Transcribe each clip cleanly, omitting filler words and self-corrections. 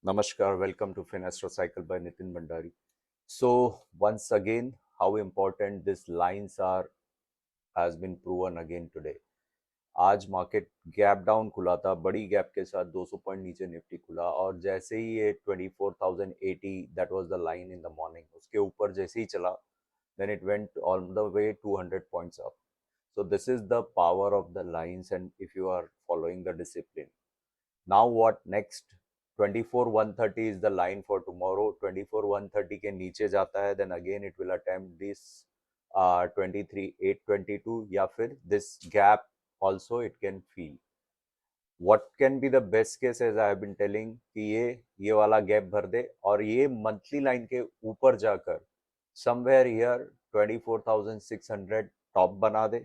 Namaskar, welcome to Finastro Cycle by Nitin Bhandari. So, once again, how important these lines are has been proven again today. आज market gap down खुला था, बड़ी gap के साथ 200 point नीचे Nifty खुला और जैसे ही ये 24,080 that was the line in the morning, उसके ऊपर जैसे ही चला then it went on the way 200 points up. So this is the power of the lines, and if you are following the discipline. Now what next? 24,130 is the line for tomorrow. 24,130 के नीचे जाता है, then again it will attempt this 23,822 या फिर this gap also it can feel. What can be the best case, as I have been telling, कि ये वाला gap भर दे और ये मंथली लाइन के ऊपर जाकर somewhere here 24,600 टॉप बना दे.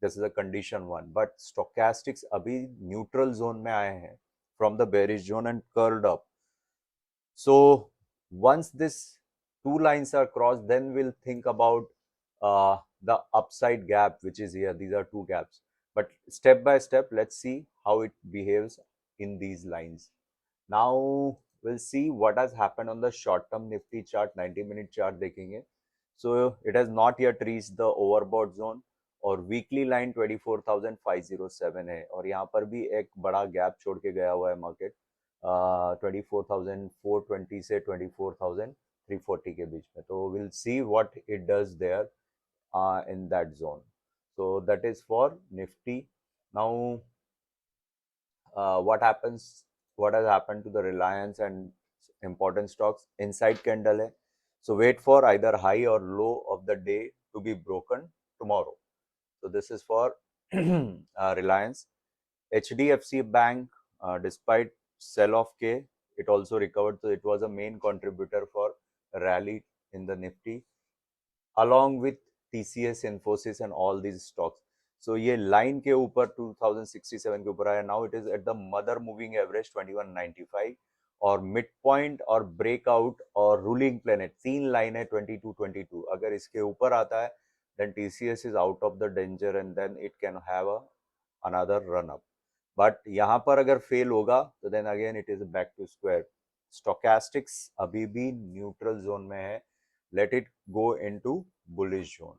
This is a condition one, but stochastics अभी neutral zone में आए हैं from the bearish zone and curled up. So once this two lines are crossed, then we'll think about the upside gap, which is here. These are two gaps, but step by step, let's see how it behaves in these lines. Now we'll see what has happened on the short-term Nifty chart, 90-minute chart देखेंगे. So it has not yet reached the overbought zone और weekly line 24,507 है और यहाँ पर भी एक बड़ा gap छोड़ के गया हुआ है मार्केट 24,420 से 24,340 के बीच में. तो will see what it does there in that zone. So that is for Nifty. Now what has happened to the Reliance and important stocks? Inside candle hai. So wait for either high or low of the day to be broken tomorrow. So this is for Reliance. HDFC Bank, despite sell-off K, it also recovered. So it was a main contributor for rally in the Nifty, along with TCS, Infosys, and all these stocks. So ये line के ऊपर 2067 के ऊपर आया. Now it is at the mother moving average 2195 और mid point और breakout और ruling planet तीन लाइन है 2222. अगर इसके ऊपर आता है then TCS is out of the danger and then it can have another run up. But यहाँ पर अगर फेल होगा तो then again it is back to square. Stochastics अभी भी न्यूट्रल जोन में है. Let it go into bullish zone.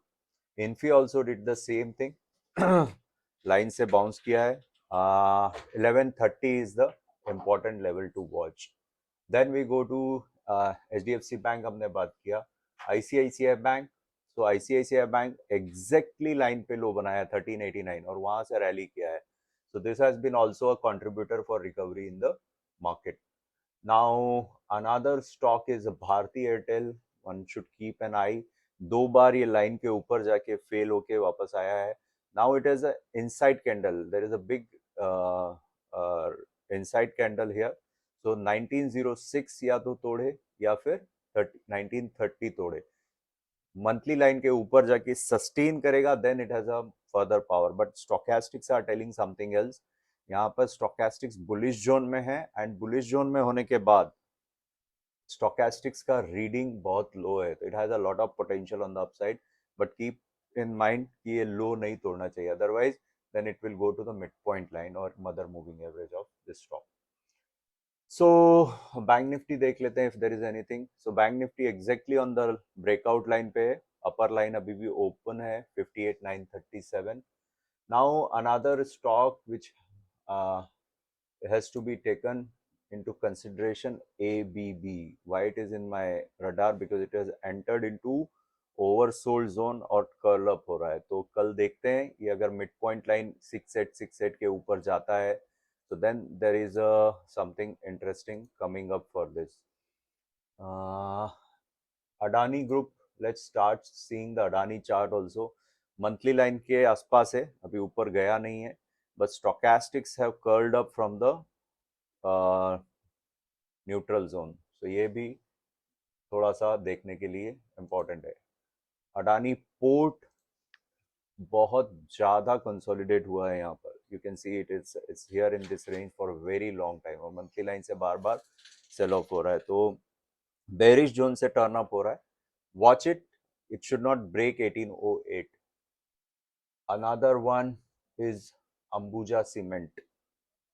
Infi also did the same thing. Line से बाउंस किया है. 1130 is the important level to watch. Then we go to HDFC Bank. हमने बात किया. ICICI Bank. So ICICI Bank exactly line पे लो बनाया 1389 और वहां से रैली किया है. So this has been also a contributor for recovery in the market. Now another stock is Bharti Airtel. One should keep an eye. दो बार ये line के ऊपर जाके फेल होके वापस आया है. Now it is a inside candle. There is a big inside candle here. So 1906 या तो तोड़े या फिर 1930 तोड़े. मंथली लाइन के ऊपर जाके सस्टेन करेगा then it has a further power. But stochastics are telling something else. यहाँ पर स्टोकेस्टिक्स बुलिश जोन में है एंड बुलिश जोन में होने के बाद स्टोकेस्टिक्स का रीडिंग बहुत लो है. तो it has a lot of potential on the upside, but keep in mind कि ये लो नहीं तोड़ना चाहिए. Otherwise then it will go to the mid point line और mother moving average of this stock. So bank Nifty देख लेते हैं if there is anything. So bank Nifty exactly on the breakout line पे है. अपर लाइन अभी भी ओपन है 58,937. Now another stock which has to be taken into consideration, ABB. Why it is in my radar? Because it has entered into oversold zone और curl up हो रहा है. तो कल देखते हैं ये अगर मिड पॉइंट लाइन 6868 के ऊपर जाता है so then there is something interesting coming up for this. Adani Group, let's start seeing the Adani chart also. Monthly line के आसपास है, अभी ऊपर गया नहीं है, but stochastics have curled up from the neutral zone. So ये भी थोड़ा सा देखने के लिए important है. अडानी पोर्ट बहुत ज्यादा कंसोलिडेट हुआ है यहाँ पर. You can see it's here in this range for very long time और मंथली लाइन से बार बार सेल ऑफ हो रहा है. तो बेरिश जोन से टर्न अप हो रहा है. Watch it. It should not break 1808. Another one is Ambuja cement.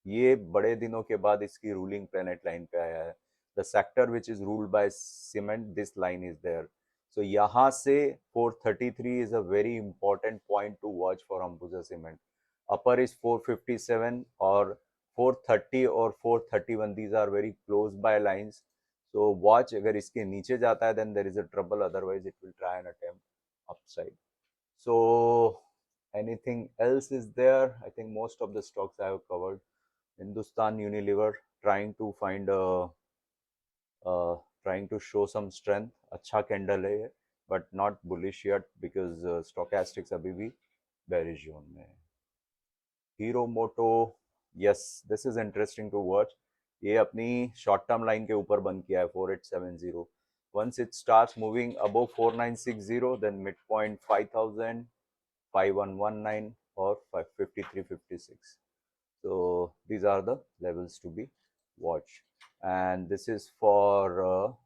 ये बड़े दिनों के बाद इसकी रूलिंग प्लेनेट लाइन पे आया है. the sector which is ruled by cement, this line is there. So यहाँ से 433 is a very important point to watch for Ambuja Cement. Upper is 457 or 430 or 431. These are very close by lines. So watch, अगर इसके नीचे जाता है then there is a trouble, otherwise it will try and attempt upside. So anything else is there? I think most of the stocks I have covered. Hindustan Unilever trying to find a trying to show some strength. अच्छा candle है, but not bullish yet because stochastics अभी भी bearish zone में है. Hero Moto, yes, this is interesting to watch. ये अपनी short term line के ऊपर बंद किया है 4870. Once it starts moving above 4960, then midpoint 5000, 5119 or 5356. So these are the levels to be watched, and this is for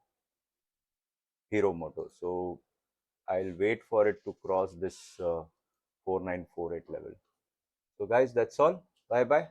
Hero Moto. So I'll wait for it to cross this 4948 level. So guys, that's all. Bye bye.